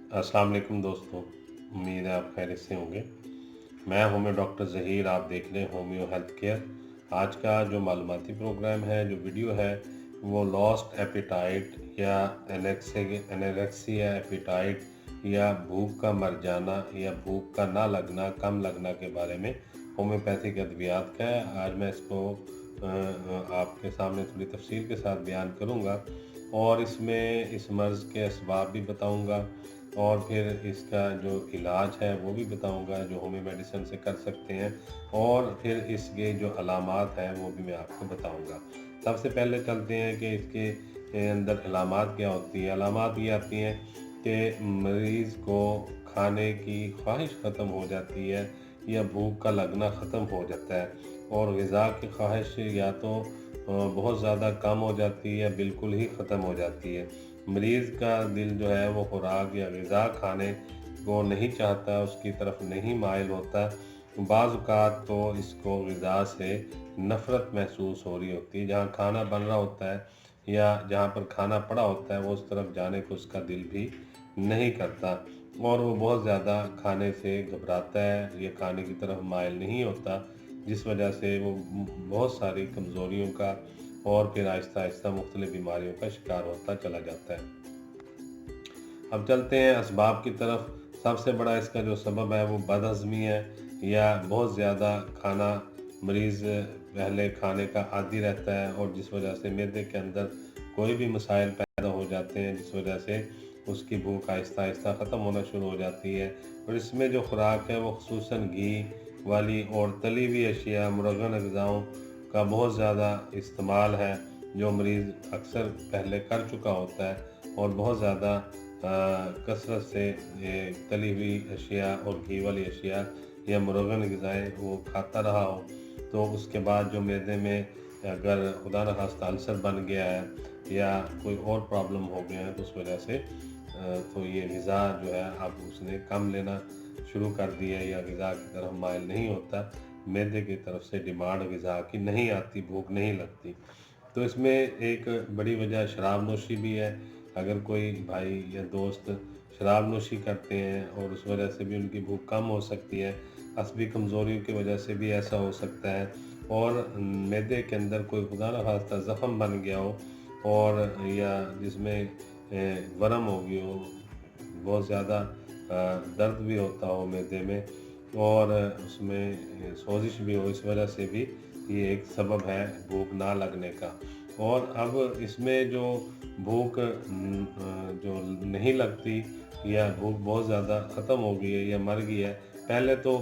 अस्सलाम वालेकुम दोस्तों, उम्मीद है आप खैरियत से होंगे। मैं होम्यो डॉक्टर ज़हीर, आप देख रहे हैं होम्यो हेल्थ केयर। आज का जो मालूमाती प्रोग्राम है, जो वीडियो है, वो लॉस्ट एपेटाइट या एनेरेक्सिया एपेटाइट या भूख का मर जाना या भूख का ना लगना, कम लगना के बारे में होम्योपैथिक अद्वियात का है। आज मैं इसको आपके सामने थोड़ी तफसील के साथ बयान करूँगा और इसमें इस मर्ज़ के असबाब भी बताऊँगा और फिर इसका जो इलाज है वो भी बताऊंगा जो होम्यो मेडिसिन से कर सकते हैं, और फिर इसके जो अलामात हैं वो भी मैं आपको बताऊंगा। सबसे पहले चलते हैं कि इसके अंदर अलामात क्या होती है। अलामात ये आती हैं कि मरीज़ को खाने की ख्वाहिश ख़त्म हो जाती है या भूख का लगना ख़त्म हो जाता है, और ग़िज़ा की ख्वाहिश या तो बहुत ज़्यादा कम हो जाती है, बिल्कुल ही ख़त्म हो जाती है। मरीज़ का दिल जो है वो खुराक या ग़िज़ा खाने को नहीं चाहता, उसकी तरफ नहीं माइल होता। बाज़ औक़ात तो इसको ग़िज़ा से नफ़रत महसूस हो रही होती है। जहाँ खाना बन रहा होता है या जहाँ पर खाना पड़ा होता है वो उस तरफ जाने को उसका दिल भी नहीं करता, और वो बहुत ज़्यादा खाने से घबराता है या खाने की तरफ माइल नहीं होता, जिस वजह से वो बहुत सारी कमज़ोरियों का और फिर आहिस्ता आहिस्ता मुख्तलिफ़ बीमारियों का शिकार होता चला जाता है। अब चलते हैं असबाब की तरफ। सबसे बड़ा इसका जो सबब है वो बदहज़मी है, या बहुत ज़्यादा खाना मरीज़ पहले खाने का आदी रहता है, और जिस वजह से मैदे के अंदर कोई भी मसाइल पैदा हो जाते हैं, जिस वजह से उसकी भूख आहिस्ता आहिस्ता ख़त्म होना शुरू हो जाती है। और इसमें जो खुराक है वो ख़ुसूसन घी वाली और तली हुई अशिया, मुरगन अज़ाओं का बहुत ज़्यादा इस्तेमाल है, जो मरीज़ अक्सर पहले कर चुका होता है और बहुत ज़्यादा कसरत से ये तली हुई अशिया और घी वाली अशिया या मुरगन ग़िज़ाएँ वो खाता रहा हो, तो उसके बाद जो मैदे में अगर खुदा न खास्ता अल्सर बन गया है या कोई और प्रॉब्लम हो गया है, तो उस वजह से तो ये ग़िज़ा जो है अब उसने कम लेना शुरू कर दिया है या ग़िज़ा की तरफ माइल नहीं होता, मैदे की तरफ से डिमांड ग़िज़ा की नहीं आती, भूख नहीं लगती। तो इसमें एक बड़ी वजह शराब नोशी भी है। अगर कोई भाई या दोस्त शराब नोशी करते हैं और उस वजह से भी उनकी भूख कम हो सकती है, असबी कमज़ोरियों की वजह से भी ऐसा हो सकता है, और मैदे के अंदर कोई खुदा न खास्ता ज़ख़म बन गया हो और या जिसमें वरम हो गई हो, बहुत ज़्यादा दर्द भी होता हो मैदे में, और उसमें सोजिश भी हो, इस वजह से भी ये एक सबब है भूख ना लगने का। और अब इसमें जो भूख जो नहीं लगती या भूख बहुत ज़्यादा ख़त्म हो गई है या मर गई है, पहले तो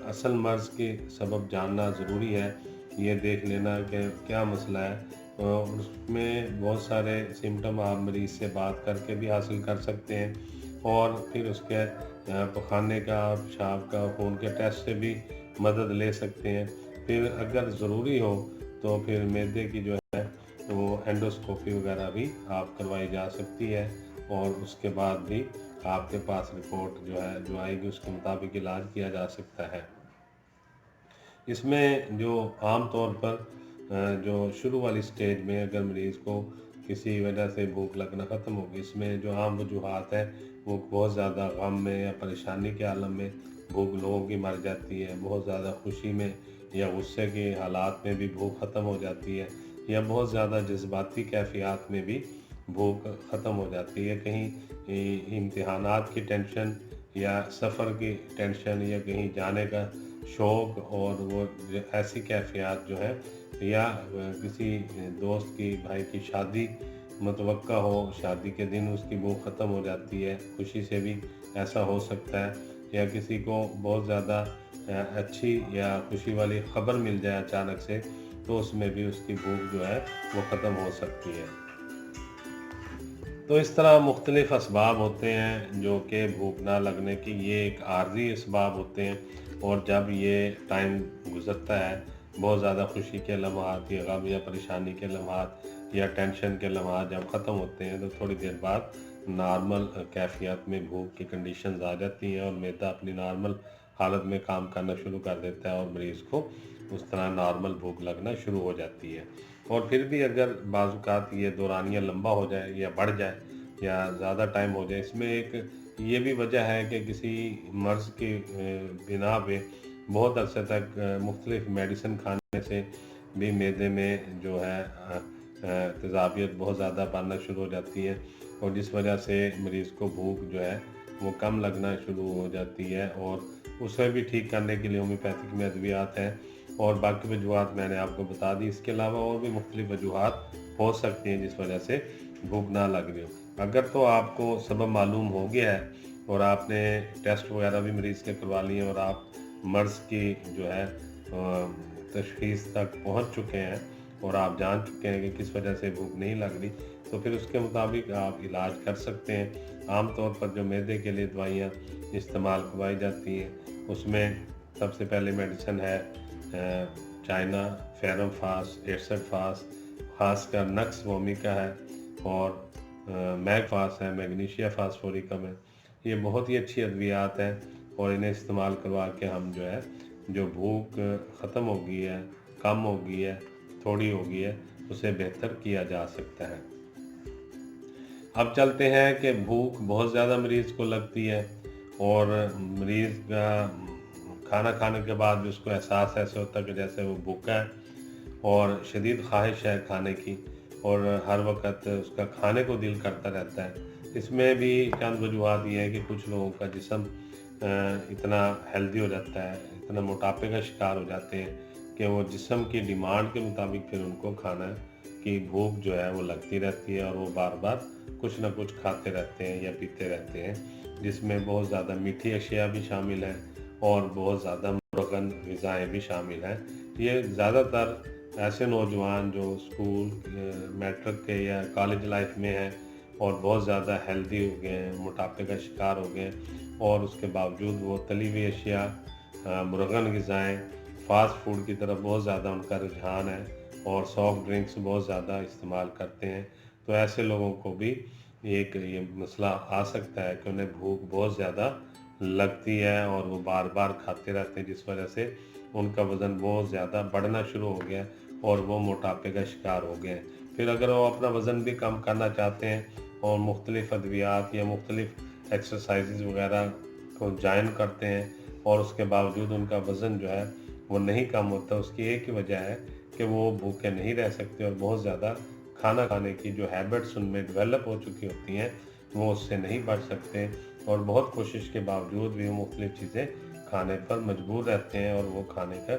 असल मर्ज़ के सबब जानना ज़रूरी है। ये देख लेना कि क्या मसला है। उसमें बहुत सारे सिम्पटम आप मरीज़ से बात करके भी हासिल कर सकते हैं, और फिर उसके पखाने का, पेशाब का, खून के टेस्ट से भी मदद ले सकते हैं। फिर अगर ज़रूरी हो तो फिर मैदे की जो है वो एंडोस्कोपी वगैरह भी आप करवाई जा सकती है, और उसके बाद भी आपके पास रिपोर्ट जो आएगी उसके मुताबिक इलाज किया जा सकता है। इसमें जो आम तौर पर जो शुरू वाली स्टेज में अगर मरीज़ को किसी वजह से भूख लगना ख़त्म होगी, इसमें जो आम वजूहात है वो बहुत ज़्यादा गम में या परेशानी के आलम में भूख लोगों की मर जाती है, बहुत ज़्यादा खुशी में या गुस्से के हालात में भी भूख ख़त्म हो जाती है, या बहुत ज़्यादा जज्बाती कैफ़ियत में भी भूख ख़त्म हो जाती है। कहीं इम्तिहानात की टेंशन या सफ़र की टेंशन या कहीं जाने का शौक़, और वो ऐसी कैफ़ियत जो है, या किसी दोस्त की भाई की शादी मुतवक्का हो, शादी के दिन उसकी भूख ख़त्म हो जाती है, खुशी से भी ऐसा हो सकता है, या किसी को बहुत ज़्यादा अच्छी या खुशी वाली ख़बर मिल जाए अचानक से, तो उसमें भी उसकी भूख जो है वो ख़त्म हो सकती है। तो इस तरह मुख्तलिफ़ असबाब होते हैं जो कि भूख ना लगने की, ये एक आर्ज़ी असबाब होते हैं, और जब ये टाइम गुज़रता है, बहुत ज़्यादा खुशी के लम्हात या गम या परेशानी के लम्हात या टेंशन के लम्हात जब ख़त्म होते हैं, तो थोड़ी देर बाद नॉर्मल कैफ़ियत में भूख की कंडीशंस आ जाती हैं, और मैदा अपनी नॉर्मल हालत में काम करना शुरू कर देता है, और मरीज़ को उस तरह नॉर्मल भूख लगना शुरू हो जाती है। और फिर भी अगर बाज़ औक़ात ये दौरानिया लंबा हो जाए या बढ़ जाए, या ज़्यादा टाइम हो जाए। इसमें एक ये भी वजह है कि किसी मर्ज़ की बिना पे बहुत अरसे तक मुख्तलिफ़ मेडिसिन खाने से भी मैदे में जो है तेज़ाबियत बहुत ज़्यादा बढ़ना शुरू हो जाती है, और जिस वजह से मरीज़ को भूख जो है वो कम लगना शुरू हो जाती है। और उसे भी ठीक करने के लिए होम्योपैथिक में अद्वियात हैं, और बाकी वजूहात मैंने आपको बता दी। इसके अलावा और भी मुख्तलिफ़ वजूहात हो सकती हैं जिस वजह से भूख ना लग रही हो। अगर तो आपको सबब मालूम हो गया है और आपने टेस्ट वगैरह भी मरीज़ के करवा लिए और आप मर्ज़ की जो है तशख़ीस तक पहुंच चुके हैं और आप जान चुके हैं कि किस वजह से भूख नहीं लग रही, तो फिर उसके मुताबिक आप इलाज कर सकते हैं। आम तौर पर जो मैदे के लिए दवाइयाँ इस्तेमाल करवाई जाती हैं उसमें सबसे पहले मेडिसिन है चाइना फेरमफास, एरसडफास, खासकर नक्स वोमिका है, और मैगफास है, मैग्नीशिया फास्फोरिकम है। ये बहुत ही अच्छी अद्वियात हैं, और इन्हें इस्तेमाल करवा के हम जो है जो भूख ख़त्म हो गई है, कम हो गई है, थोड़ी हो गई है, उसे बेहतर किया जा सकता है। अब चलते हैं कि भूख बहुत ज़्यादा मरीज़ को लगती है, और मरीज़ का खाना खाने के बाद भी उसको एहसास ऐसे होता है कि जैसे वो भूखा है, और शदीद ख्वाहिश है खाने की, और हर वक्त उसका खाने को दिल करता रहता है। इसमें भी चंद वजूहात ये हैं कि कुछ लोगों का जिस्म इतना हेल्दी हो जाता है, इतना मोटापे का शिकार हो जाते हैं कि वो जिस्म की डिमांड के मुताबिक फिर उनको खाना की भूख जो है वो लगती रहती है, और वो बार बार कुछ ना कुछ खाते रहते हैं या पीते रहते हैं, जिसमें बहुत ज़्यादा मीठी अशिया भी शामिल हैं और बहुत ज़्यादा मुरगन ग़िज़ाएँ भी शामिल हैं। ये ज़्यादातर ऐसे नौजवान जो स्कूल मैट्रिक के या कॉलेज लाइफ में हैं और बहुत ज़्यादा हेल्दी हो गए हैं, मोटापे का शिकार हो गए हैं, और उसके बावजूद वो तली हुई अशिया, मुरगन ग़िज़ाएँ, फ़ास्ट फूड की तरफ बहुत ज़्यादा उनका रुझान है, और सॉफ्ट ड्रिंक्स बहुत ज़्यादा इस्तेमाल करते हैं। तो ऐसे लोगों को भी एक ये मसला आ सकता है कि उन्हें भूख बहुत ज़्यादा लगती है, और वो बार बार खाते रहते हैं, जिस वजह से उनका वज़न बहुत ज़्यादा बढ़ना शुरू हो गया है, और वो मोटापे का शिकार हो गए हैं। फिर अगर वो अपना वज़न भी कम करना चाहते हैं और मुख्तलिफ़ अद्वियात या मुख्तलिफ़ एक्सरसाइज़ वगैरह को जॉइन करते हैं, और उसके बावजूद उनका वज़न जो है वो नहीं कम होता, उसकी एक ही वजह है कि वो भूखे नहीं रह सकते, और बहुत ज़्यादा खाना खाने की जो हैबिट्स उनमें डेवलप हो चुकी होती हैं वो उससे नहीं बच सकते, और बहुत कोशिश के बावजूद भी वो मुख्तलिफ़ चीज़ें खाने पर मजबूर रहते हैं, और वो खाने का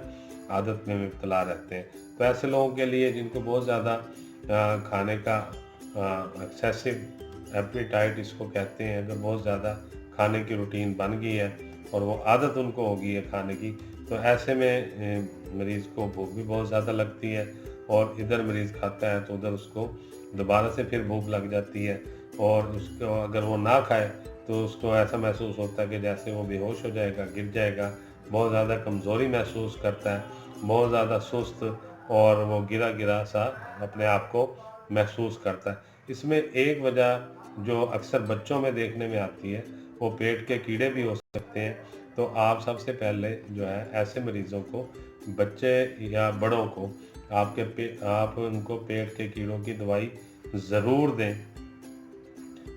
आदत में मुब्तला रहते हैं। तो ऐसे लोगों के लिए जिनको बहुत ज़्यादा खाने का एक्सेसिव एपेटाइट इसको कहते हैं, अगर बहुत ज़्यादा खाने की रूटीन बन गई है और वो आदत उनको हो गई है खाने की, तो ऐसे में मरीज़ को भूख भी बहुत ज़्यादा लगती है, और इधर मरीज़ खाता है तो उधर उसको दोबारा से फिर भूख लग जाती है, और उसको अगर वो ना खाए तो उसको ऐसा महसूस होता है कि जैसे वो बेहोश हो जाएगा, गिर जाएगा, बहुत ज़्यादा कमज़ोरी महसूस करता है, बहुत ज़्यादा सुस्त, और वो गिरा गिरा सा अपने आप को महसूस करता है। इसमें एक वजह जो अक्सर बच्चों में देखने में आती है वो पेट के कीड़े भी हो सकते हैं। तो आप सबसे पहले जो है ऐसे मरीज़ों को, बच्चे या बड़ों को, आप उनको पेट के कीड़ों की दवाई ज़रूर दें,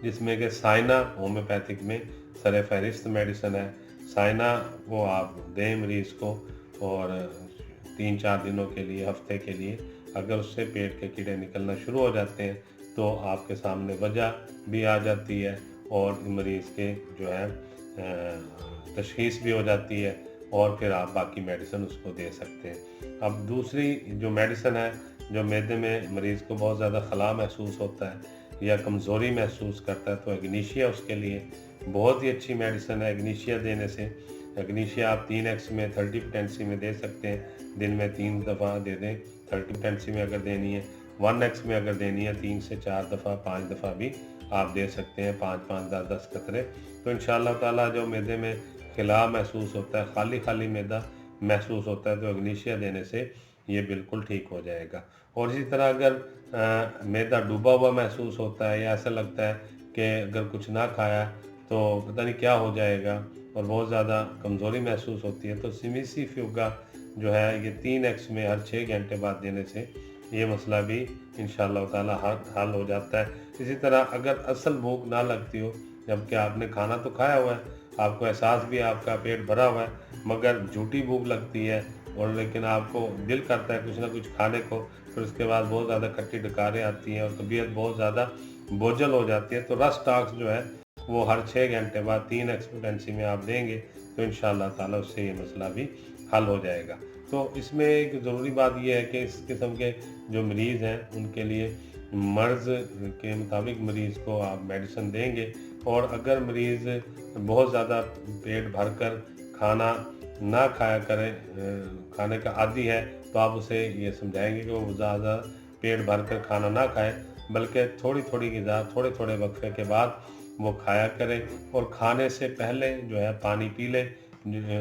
जिसमें कि साइना होम्योपैथिक में सर फहरिस्त मेडिसिन है। साइना वो आप दें मरीज़ को, और 3-4 दिनों के लिए, हफ्ते के लिए, अगर उससे पेट के कीड़े निकलना शुरू हो जाते हैं तो आपके सामने वजह भी आ जाती है, और मरीज़ के जो है तशख़ीस भी हो जाती है, और फिर आप बाकी मेडिसिन उसको दे सकते हैं। अब दूसरी जो मेडिसिन है, जो मैदे में मरीज़ को बहुत ज़्यादा खला महसूस होता है या कमज़ोरी महसूस करता है, तो एग्नीशिया उसके लिए बहुत ही अच्छी मेडिसिन है। एग्नीशिया देने से, एग्नीशिया आप 3x में 30 पोटेंसी में दे सकते हैं, दिन में 3 दफ़ा दे दें 30 पोटेंसी में अगर देनी है। 1x में अगर देनी है 3 से 4 दफ़ा, 5 दफ़ा भी आप दे सकते हैं, 5-5, 10-10 कतरे। तो इंशाअल्लाह ताला जो मैदे में खिला महसूस होता है, खाली खाली मैदा महसूस होता है, तो एग्नीशिया देने से ये बिल्कुल ठीक हो जाएगा। और इसी तरह अगर मैदा डूबा हुआ महसूस होता है, या ऐसा लगता है कि अगर कुछ ना खाया तो पता नहीं क्या हो जाएगा, और बहुत ज़्यादा कमज़ोरी महसूस होती है, तो सिमिसी फ्यूगा जो है ये 3x में हर 6 घंटे बाद देने से ये मसला भी इंशाअल्लाह ताला हल हो जाता है। इसी तरह अगर असल भूख ना लगती हो, जबकि आपने खाना तो खाया हुआ है, आपको एहसास भी है आपका पेट भरा हुआ है, मगर झूठी भूख लगती है और लेकिन आपको दिल करता है कुछ ना कुछ खाने को, फिर उसके बाद बहुत ज़्यादा खट्टी डकारें आती हैं और तबीयत बहुत ज़्यादा बोझल हो जाती है, तो रस टॉक्स जो है वो हर 6 घंटे बाद 3 एक्सपेक्टेंसी में आप देंगे तो इंशाअल्लाह ताला उससे ये मसला भी हल हो जाएगा। तो इसमें एक ज़रूरी बात ये है कि इस किस्म के जो मरीज़ हैं उनके लिए मर्ज़ के मुताबिक मरीज़ को आप मेडिसिन देंगे, और अगर मरीज़ बहुत ज़्यादा पेट भर कर खाना ना खाया करे, खाने का आदी है, तो आप उसे ये समझाएंगे कि वो ज़्यादा पेट भर कर खाना ना खाए, बल्कि थोड़ी थोड़ी ग़िज़ा थोड़े थोड़े वक्फे के बाद वो खाया करे, और खाने से पहले जो है पानी पी ले,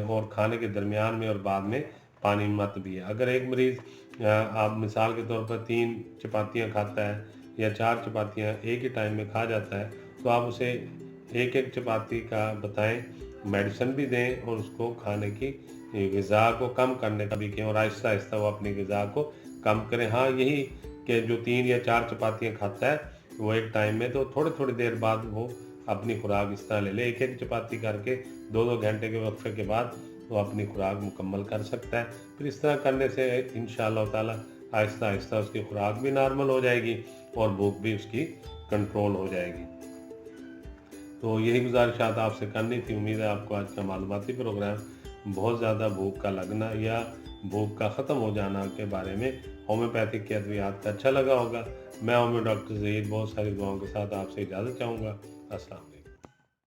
और खाने के दरमियान में और बाद में पानी मत पिए। अगर एक मरीज़ आप मिसाल के तौर पर 3 चपातियाँ खाता है या 4 चपातियाँ एक ही टाइम में खा जाता है, तो आप उसे एक एक चपाती का बताएं, मेडिसिन भी दें और उसको खाने की ग़िज़ा को कम करने का भी कहें, और आहिस्ता आहिस्ता वो अपनी ग़िज़ा को कम करें। हाँ, यही कि जो 3 या 4 चपातियाँ खाता है वो एक टाइम में, तो थोड़ी थोड़ी देर बाद वो अपनी खुराक इस तरह ले ले, एक एक चपाती करके 2-2 घंटे के वक्फे के बाद वो अपनी खुराक मुकम्मल कर सकता है। फिर इस तरह करने से इंशाअल्लाह ताला आहिस्ता आहिस्ता उसकी खुराक भी नॉर्मल हो जाएगी और भूख भी उसकी कंट्रोल हो जाएगी। तो यही गुजारिशात आपसे करनी थी। उम्मीद है आपको आज का मालूमाती प्रोग्राम बहुत ज़्यादा भूख का लगना या भूख का ख़त्म हो जाना के बारे में होम्योपैथिक के अद्वियात का अच्छा लगा होगा। मैं होम्यो डॉक्टर ज़हीर बहुत सारी दुआओं के साथ आपसे इजाज़त चाहूँगा। अस्सलाम वालेकुम।